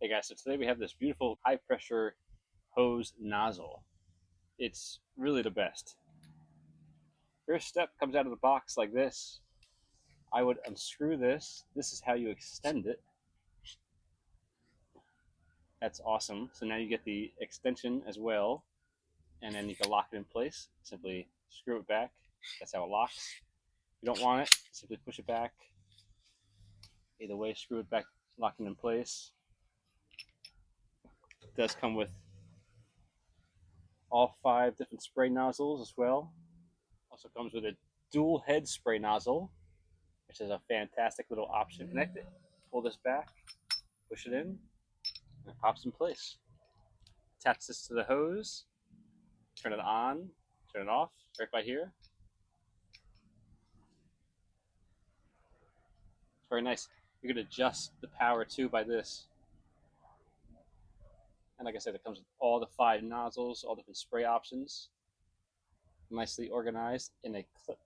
Hey guys, so today we have this beautiful high pressure hose nozzle. It's really the best. First step comes out of the box like this. I would unscrew this. This is how you extend it. That's awesome. So now you get the extension as well, and then you can lock it in place. Simply screw it back. That's how it locks. If you don't want it, simply push it back. Either way, screw it back, lock it in place. It does come with all 5 different spray nozzles as well. Also comes with a dual head spray nozzle, which is a fantastic little option. Connect it, pull this back, push it in, and it pops in place. Attach this to the hose, turn it on, turn it off, right by here. It's very nice. You can adjust the power too by this. And like I said, it comes with all the 5 nozzles, all different spray options, nicely organized in a clip.